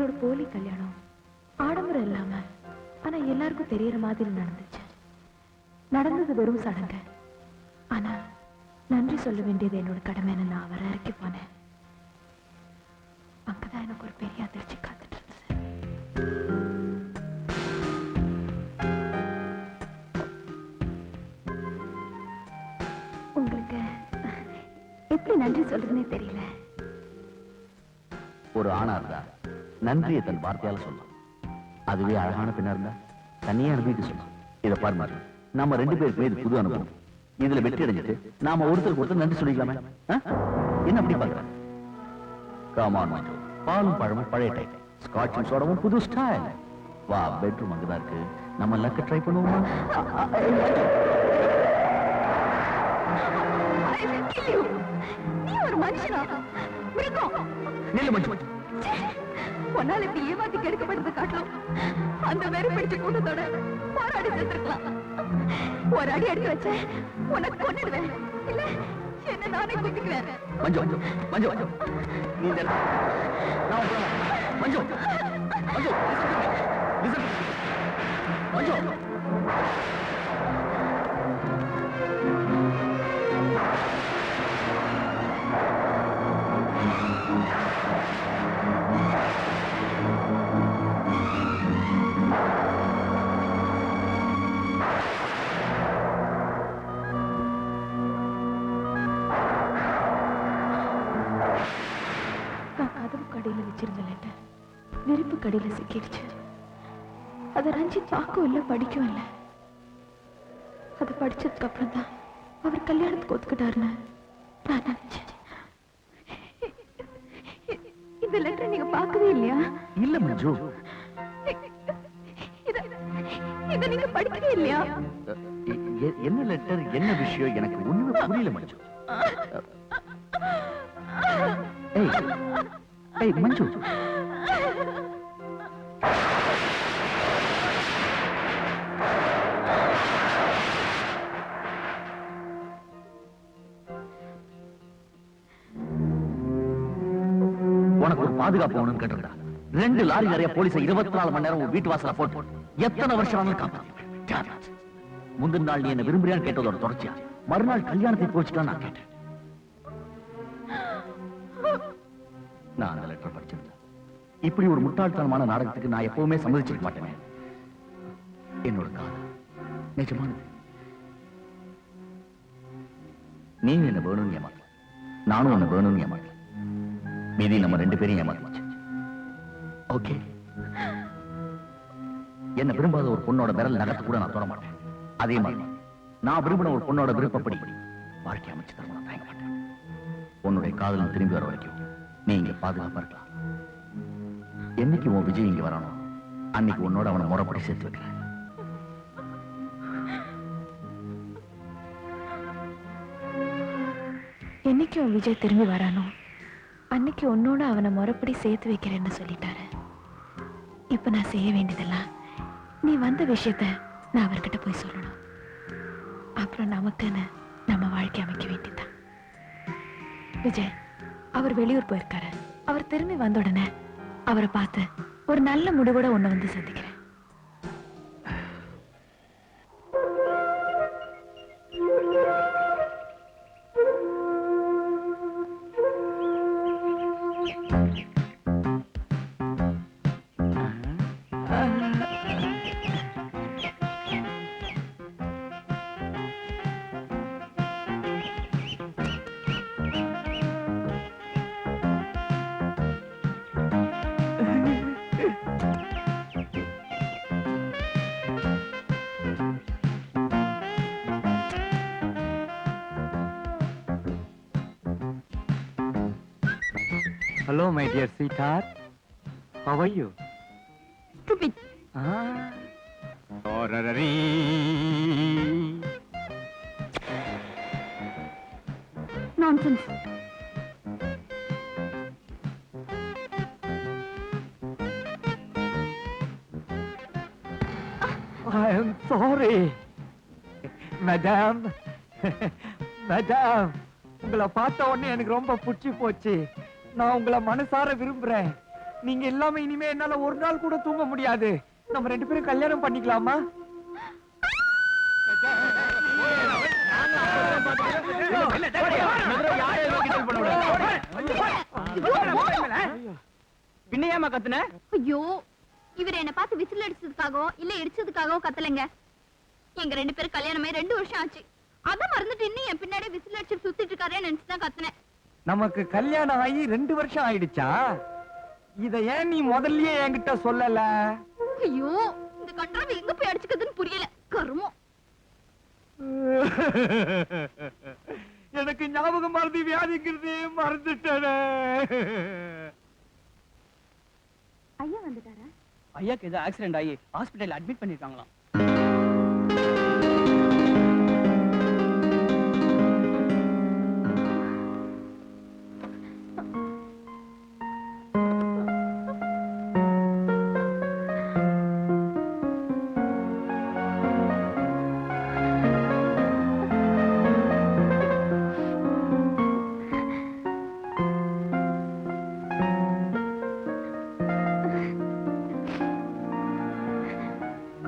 எங்களோட போலி கல்யாணம் ஆடம்பரம் இல்லாம ஆனா எல்லாருக்கும் தெரியற மாதிரி நடந்துச்சு. நடந்தது வெறும் சடங்கு. ஆனா நன்றி சொல்ல வேண்டியது என்னோட கடமைன்னு நான் அவரை இறக்கி போனேன். அங்கதான் எனக்கு ஒரு பெரிய அதிர்ச்சி காத்துட்டு இருந்தது. உங்களுக்கு எப்படி நன்றி சொல்றதுன்னே தெரியல. ஒரு ஆணா இருந்தா நன்றியை தன் வார்த்தையால சொல்லலாம். அதுவே அழகான பெண்ணா இருந்தா தனியா அனுபவிக்க சொல்லலாம். இதை பாருங்க, நாம 2 பேருக்கு இது புது அனுபவம். இதுல வெற்றி அடைஞ்சிட்டு நாம ஒருத்தருக்கு ஒருத்தர் நன்றி சொல்லிக்கலாமே. என்ன அப்படி பாக்குற? காமான் மஞ்சு, பாலும் பழமும் பழைய டைப், ஸ்காட்சும் சோடாவும் புது ஸ்டைல். வா, பெட்ரூம் அங்கதான் இருக்கு. நம்ம லக்க ட்ரை பண்ணுவோமா? நீ ஒரு மனுஷனா? நில்லு மஞ்சு. உன்னால இப்படி ஏமாத்தி கெடுக்கப்படுறது காட்டலாம். அந்த வெறி பிடிச்ச கூட்டத்தோட போராடி செத்துருக்கலாம். ஒரு அடி அடி வச்ச உனக்கு கொண்டுடுவேன். இல்ல என்ன நானே குத்திக்குவேன். மஞ்சு மஞ்சு மஞ்சு நீ மஞ்சு மஞ்சு மஞ்சு கடையில வச்சிருந்த லெட்டர் நெருப்பு கடையில சிக்கிடுச்சு. அதை ரஞ்சித் பார்க்கவும் இல்லை, படிக்கவும் இல்லை. அதை படிச்சதுக்கு அப்புறம் தான் அவர் கல்யாணத்துக்கு ஒத்துக்கிட்டாருன்னு நான் நினைச்சேன். இந்த லெட்டர் நீங்க பார்க்கவே இல்லையா? இல்ல மஞ்சு. இத நீங்க படிக்கவே இல்லையா? என்ன லெட்டர், என்ன விஷயம் எனக்கு ஒண்ணுமே புரியல மஞ்சு. ஏய் மஞ்சு, உனக்கு ஒரு பாதுகாப்பு வேணும்னு கேட்டுருக்கா. 2 லாரி நிறைய போலீஸ் 24 மணி நேரம் வீட்டு வாசல போட்டு எத்தனை வருஷம் ஆனாலும் காப்பாத்தி. முந்தின நாள் நீ என்ன விரும்புறியான்னு கேட்டதோட தொடர்ச்சியா மறுநாள் கல்யாணத்தை போச்சுட்டான்னு நான் கேட்டேன். நான் அந்த லெட்டர் படிச்சிருந்தேன். இப்படி ஒரு முட்டாள்தனமான நாடகத்துக்கு நான் எப்பவுமே சம்மதிச்சிருக்க மாட்டேனே. என்னோட காதல் நிஜமானது. நீ என்ன வேணும்னு ஏமாத்த, நானும் என்ன வேணும்னு ஏமாத்த. மீதி நம்ம 2 பேரையும் ஏமாத்துச்சு. ஓகே, என்ன விரும்பாத ஒரு பொண்ணோட விரல் நகர்த்த கூட நான் தொட மாட்டேன். அதே மாதிரி நான் விரும்பின ஒரு பொண்ணோட விருப்பப்படி வாழ்க்கை அமைச்சு தர நான் தயங்க மாட்டேன். உன்னுடைய காதல் திரும்பி வர வரைக்கும் நீ இங்க பாதுகாப்பா இருக்கலாம். என்னைக்கு உன் விஜய் இங்க வரணும், அன்னைக்கு உன்னோட அவனை முறைப்படி சேர்த்து வைக்கிறேன். என்னைக்கு உன் விஜய் திரும்பி வரானோ அன்னைக்கு உன்னோட அவனை முறைப்படி சேர்த்து வைக்கிறேன்னு சொல்லிட்டாரு. இப்ப நான் செய்ய வேண்டியதெல்லாம் நீ வந்த விஷயத்த நான் அவர்கிட்ட போய் சொல்லணும். அப்புறம் நமக்குன்னு நம்ம வாழ்க்கை அமைக்க வேண்டியதான். விஜய் அவர் வெளியூர் போயிருக்காரு. அவர் திரும்பி வந்த உடனே அவரை பார்த்து ஒரு நல்ல முடிவோட உன்னை வந்து சந்திக்கிறேன். Hello, my dear sweetheart. How are you? Stupid. Nonsense. I am sorry. Madam. Madam. உங்களை பார்த்த உடனே எனக்கு ரொம்ப பிடிச்சி போச்சு. நான் உங்களை மனசார விரும்புறேன். நீங்க இல்லாம இனிமே என்னால ஒரு நாள் கூட தூங்க முடியாது. நம்ம 2 பேரும் கல்யாணம் பண்ணிக்கலாமா? பின்னையாமா கத்துன? ஐயோ, இவர் என்ன பார்த்து விசில் அடிச்சதுக்காகவோ இல்ல இடிச்சதுக்காகவோ கத்தலைங்க. எங்க 2 பேரும் கல்யாணமே 2 வருஷம் ஆச்சு. அத மறந்துட்டு இன்னும் என் பின்னாடி விசில் அடிச்சு சுத்திட்டு இருக்காரே நினைச்சுதான் கத்துனேன். நமக்கு கல்யாணம் ஆகி 2 வருஷம் ஆயிடுச்சா? இத ஏன் நீ முதல்லயே என்கிட்ட சொல்லல? ஐயோ, இந்த கன்றாவை எங்க போய் அடிச்சுக்கிறதுன்னு புரியல. கருமம். எனக்கு ஞாபகம் மறதி வியாதிங்கிறது மறந்துட்டேனே. ஐயா வந்துட்டாரா? ஐயாக்கு ஏதோ ஆக்சிடென்ட் ஆகி ஹாஸ்பிடல் அட்மிட் பண்ணிருக்காங்களாம்.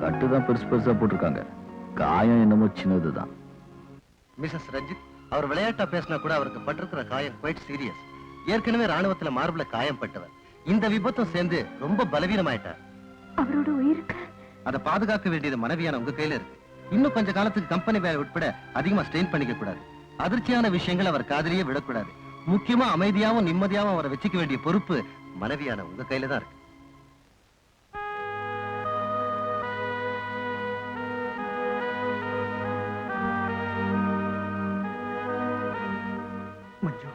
கட்டுதான் பெருசு பெருசா போட்டிருக்காங்க. காயம் என்னமோ சின்னதுதான். மிஸ்ஸஸ் ரஞ்சித், அவர் விளையாட்டா பேசினா கூட அவருக்கு பட்டிருக்கிற காயம் குவைட் சீரியஸ். ஏற்கனவே ராணுவத்துல மார்புல காயம் பட்டவர். இந்த விபத்தும் சேர்ந்து ரொம்ப பலவீனமாயிட்டார். அவரோட உயிருக்கு அதை பாதுகாக்க வேண்டியது மனைவியான உங்க கையில இருக்கு. இன்னும் கொஞ்ச காலத்துக்கு கம்பெனி வேலை உட்பட அதிகமா ஸ்ட்ரெயின் பண்ணிக்க கூடாது. அதிர்ச்சியான விஷயங்கள் அவர் காதலியே விடக்கூடாது. முக்கியமா அமைதியாவும் நிம்மதியாவும் அவரை வச்சுக்க வேண்டிய பொறுப்பு மனைவியான உங்க கையில தான் இருக்கு. மஞ்சு,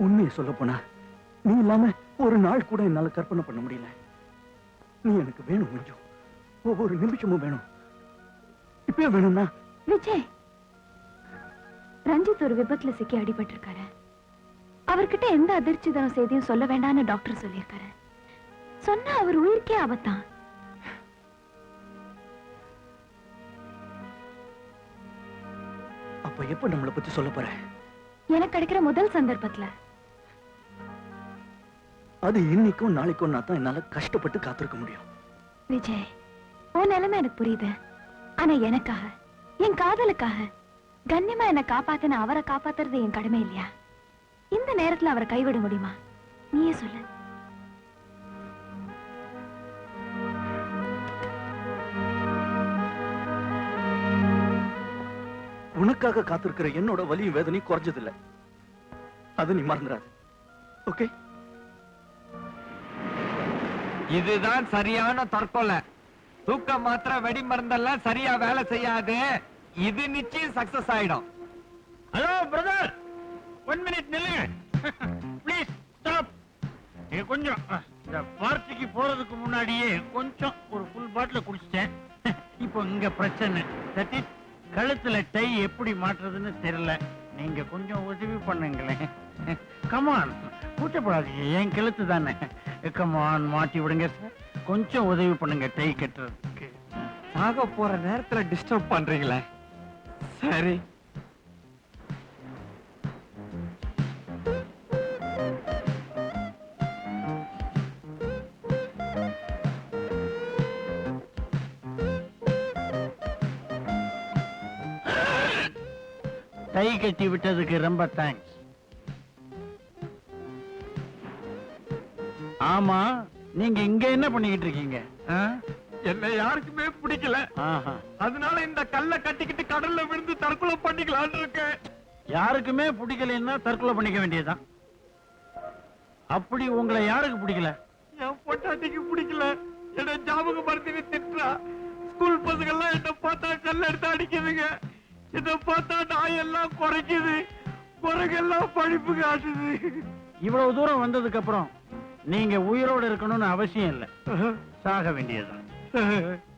உண்மையை சொல்ல போனா நீ இல்லாம ஒரு நாள் கூட என்னால கற்பனை பண்ண முடியல. நீ எனக்கு வேணும் மஞ்சு, ஒவ்வொரு நிமிஷமும் வேணும். இப்பயே வேணும்னா விஜய், ரஞ்சித் ஒரு விபத்துல சிக்கி அடிபட்டிருக்காரு. அவர்கிட்ட எந்த அதிர்ச்சி தரும் செய்தியும் சொல்ல வேண்டாம்னு டாக்டர் சொல்லியிருக்காரு. சொன்னா அவர் உயிருக்கே ஆபத்தான். அப்ப எப்ப நம்மளை பத்தி சொல்ல போற? எனக்கு கிடைக்கிற முதல் சந்தர்ப்பத்துல. அது இன்னைக்கும் நாளைக்கும் நான் தான் என்னால கஷ்டப்பட்டு காத்திருக்க முடியும். விஜய், உன் நிலைமை எனக்கு புரியுது. ஆனா எனக்காக, என் காதலுக்காக கண்ணியமா என்னை காப்பாத்தின அவரை காப்பாத்துறது என் கடமை இல்லையா? இந்த நேரத்துல அவரை கைவிட முடியுமா? நீயே சொல்லு. உனக்காக காத்திருக்கிற என்னோட வலியும் வேதனையும் குறைஞ்சதில்ல. அது நீ மறந்துடாது. ஓகே? இதுதான் சரியான தற்கொலை. தூக்க மாத்திரை வெடி மருந்தெல்லாம் சரியா வேலை செய்யாது. இது நிச்சயம் சக்சஸ் ஆயிடும். ஹலோ பிரதர், 1 மினிட் நில்லுங்க. Please stop. கொஞ்சம் இந்த பார்ட்டிக்கு போறதுக்கு முன்னாடியே கொஞ்சம் ஒரு ஃபுல் பாட்டில் குடிச்சிட்டேன். இப்போ இங்க பிரச்சனை. தட் இஸ், கழுத்துல டை எப்படி மாற்றுறதுன்னு தெரியல. நீங்க கொஞ்சம் உதவி பண்ணுங்களேன். கமான், கூச்சப்படாதீங்க, என் கழுத்து தானே. கமான், மாட்டி விடுங்க சார். கொஞ்சம் உதவி பண்ணுங்க டை கட்டுறதுக்கு. சாக போற நேரத்துல டிஸ்டர்ப் பண்றீங்களே. சரி. டை கட்டி விட்டதுக்கு ரொம்ப தேங்க்ஸ். ஆமா, நீங்க இங்க என்ன பண்ணிக்கிட்டு இருக்கீங்க? என்ன யாருக்குமே பிடிக்கல. அதனால இந்த கல்ல கட்டிக்கிட்டு கடல்ல விழுந்து தற்கொலை பண்ணிக்கலாம்னு இருக்கேன். யாருக்குமே பிடிக்கலன்னா தற்கொலை பண்ணிக்க வேண்டியதுதான். அப்படி உங்களை யாருக்கு பிடிக்கல? என் பொண்டாட்டிக்கு பிடிக்கல. என்ன ஞாபகம் மறந்து திட்டுறா. ஸ்கூல் பசங்க எல்லாம் என்ன பார்த்தா கல்ல எடுத்து அடிக்குதுங்க. இத பார்த்தா நாய் எல்லாம் குறைக்குது, குறைகெல்லாம் பழிப்பு காட்டுது. இவ்வளவு தூரம் வந்ததுக்கு அப்புறம் நீங்க உயிரோடு இருக்கணும்னு அவசியம் இல்லை. சாக வேண்டியதுதான்.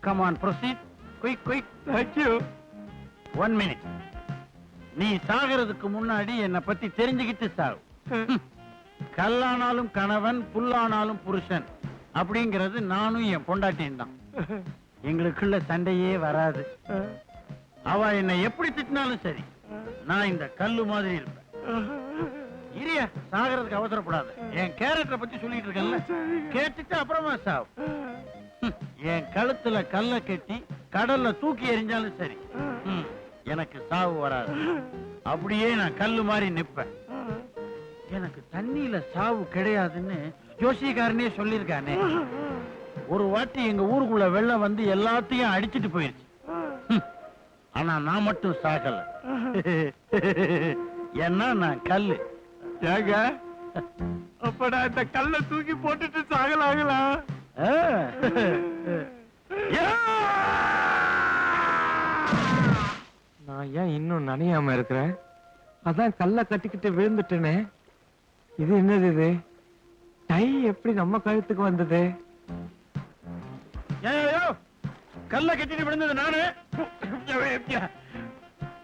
Come on, proceed. Quick quick. Thank you. 1 minute. நீ சாகிறதுக்கு முன்னாடி என்னை பத்தி தெரிஞ்சுக்கிட்டு சாவு. கல்லானாலும் கணவன், புல்லானாலும் புருஷன் அப்படிங்கிறது நானும் என் பொண்டாட்டியும் தான். எங்களுக்குள்ள சண்டையே வராது. அவ என்னை எப்படி திட்டினாலும் சரி, நான் இந்த கல்லு மாதிரி இருப்பேன். இரிய சாகிறதுக்கு அவசரப்படாது. என் கேரக்டரை பத்தி சொல்லிட்டு இருக்கேன்ல, கேட்டுட்டு அப்புறமா சாவு. என் கழுத்துல கல்ல கட்டி கடல்ல தூக்கி எறிஞ்சாலும் சரி, எனக்கு சாவு வராது. அப்படியே நான் கல்லு மாதிரி நிப்பேன். எனக்கு தண்ணியில சாவு கிடையாதுன்னு ஜோசியக்காரனே சொல்லியிருக்கானே. ஒரு வாட்டி எங்க ஊருக்குள்ள வெள்ளம் வந்து எல்லாத்தையும் அடிச்சிட்டு போயிருச்சு. ஆனா நான் மட்டும் சாகல. ஏன்னா நான் கல்லு. ஏங்க அப்ப நான் இந்த கல்ல தூக்கி போட்டுட்டு சாகலாங்களா? நான் ஏன் இன்னும் நனையாம இருக்கிறேன்? அதான் கல்ல கட்டிக்கிட்டு விழுந்துட்டேனே. இது என்னது இது? டை எப்படி நம்ம கழுத்துக்கு வந்தது? கல்ல கட்டிட்டு விழுந்தது நானு.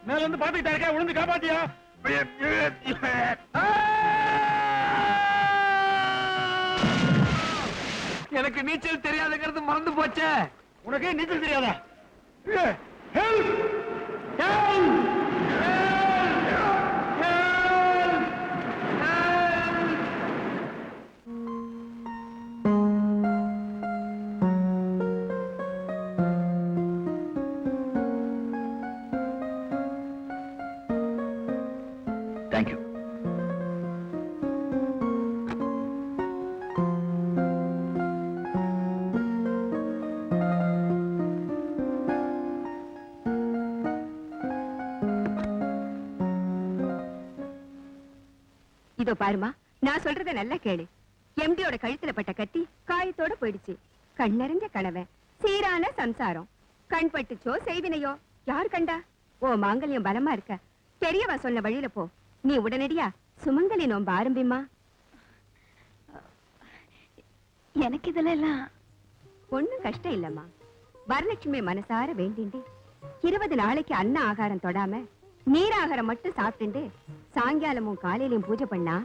மேல இருந்து பாத்துக்கிட்டா இருக்கா, விழுந்து காப்பாத்தியா? எனக்கு நீச்சல் தெரியாதுங்கிறது மறந்து போச்சே. உனக்கு நீச்சல் தெரியாதா? தேங்க்யூ. இதோ பாருமா, நான் சொல்றத நல்லா கேளு. எம்டியோட கழுத்துல பட்ட கத்தி காயத்தோட போயிடுச்சு. கண் நிறைஞ்ச கணவன், சீரான சம்சாரம். கண் பட்டுச்சோ செய்வினையோ யார் கண்டா? ஓ மாங்கல்யம் பலமா இருக்க. பெரியவா சொன்ன வழியில போ. நீ உடனடியா சுமங்கலி நோம்ப ஆரம்பிமா. எனக்கு இதெல்லாம் ஒண்ணும் கஷ்டம் இல்லம்மா. வரலட்சுமி மனசார வேண்டிண்டு 20 நாளைக்கு அன்ன ஆகாரம் தொடாம நீராகாரம் மட்டும் சாப்பிட்டு சாயங்காலமும் காலையிலயும் பூஜை பண்ணா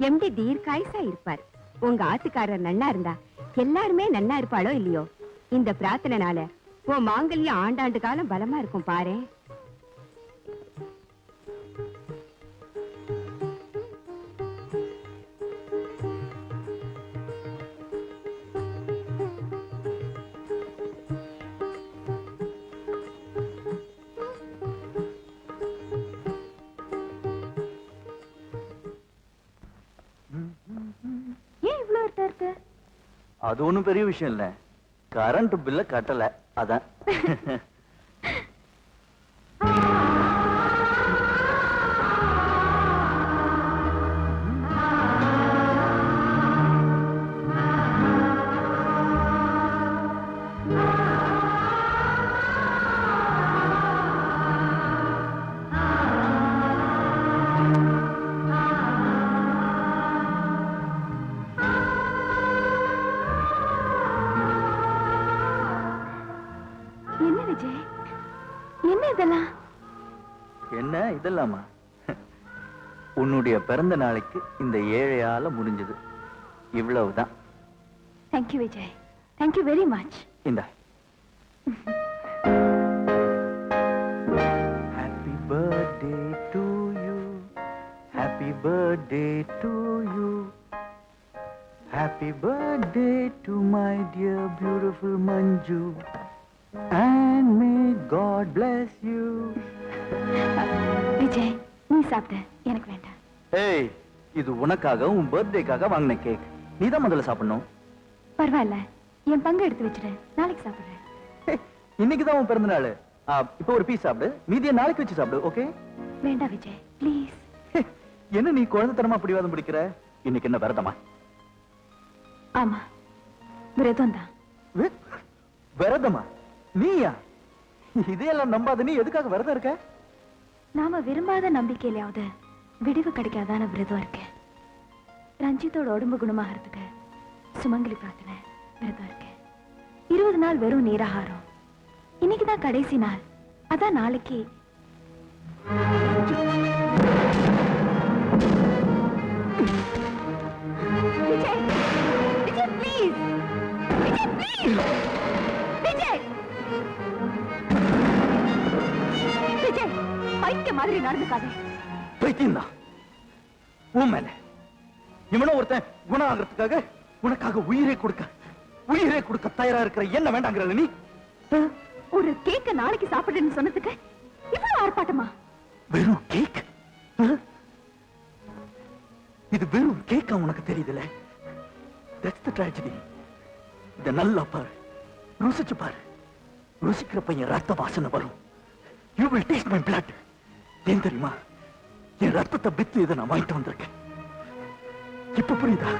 எம்டி தீர்க்காயுசா இருப்பார். உங்க ஆத்துக்காரர் நன்னா இருந்தா எல்லாருமே நன்னா இருப்பாளோ இல்லையோ, இந்த பிரார்த்தனைனால உன் மாங்கல்யம் ஆண்டாண்டு காலம் பலமா இருக்கும் பாரு. அது ஒண்ணும் பெரிய விஷயம் இல்ல. கரண்ட் பில்ல கட்டல, அதான். என்ன இதெல்லாமா? உன்னுடைய பிறந்த நாளைக்கு இந்த ஏழையால முடிஞ்சது. இவ்வளவுதான். Thank you Vijay, thank you very much. இந்த happy birthday to you, happy birthday to you, happy birthday to my dear beautiful Manju, and may God bless you. Vijay, நீ சாப்பிட்ட, எனக்கு வேண்டாம். ஏய், இது உனக்காக உன் பர்த்டேக்காக வாங்கின கேக். நீ தான் முதல்ல சாப்பிடணும். பரவாயில்ல, என் பங்கு எடுத்து வச்சிரு, நாளைக்கு சாப்பிடுறேன். இன்னைக்கு தான் உன் பிறந்த நாள். இப்போ ஒரு பீஸ் சாப்பிடு, மீதியை நாளைக்கு வச்சு சாப்பிடு. ஓகே? வேண்டாம் விஜய், ப்ளீஸ். என்ன நீ குழந்தைத்தனமா பிடிவாதம் பிடிக்கிற? இன்னைக்கு என்ன விரதமா? ஆமா, விரதம் தான். விரதமா? நீயா? இதையெல்லாம் நம்பாத நீ எதுக்காக விரதம் இருக்க? நாம விரும்பாத நம்பிக்கையிலாவது விடிவு கிடைக்காதான விரதம் இருக்கேன். ரஞ்சித்தோட உடம்பு குணமாகறதுக்கு சுமங்கலி பிரார்த்தனை விரதம் இருக்கேன். 20 நாள் வெறும் நீராகாரம். இன்னைக்குதான் கடைசி நாள். அதான் நாளைக்கு விஜய், விஜய் ப்ளீஸ், விஜய் ப்ளீஸ், விஜய், விஜய் பைத்திய மாதிரி நடந்துக்காதே. பைத்தியம் தான். உன் மேல இவனும் ஒருத்தன் குணம் ஆகிறதுக்காக உனக்காக உயிரே கொடுக்க தயாரா இருக்கிற என்ன வேண்டாங்கிற நீ ஒரு கேக்க நாளைக்கு சாப்பிடுன்னு சொன்னதுக்கு இவ்வளவு ஆர்ப்பாட்டமா? வெறும் கேக்? இது வெறும் கேக்கா உனக்கு தெரியுதுல? That's the tragedy. இத நல்லா பாரு, ருசிச்சு பாரு. ருசிக்கிற பையன் ரத்த வாசனை வரும். You will taste my blood. ஏன் தெரியுமா? என் ரத்தத்தை வித்து இதை நான் வாங்கிட்டு வந்திருக்கேன். இப்ப புரியுதா?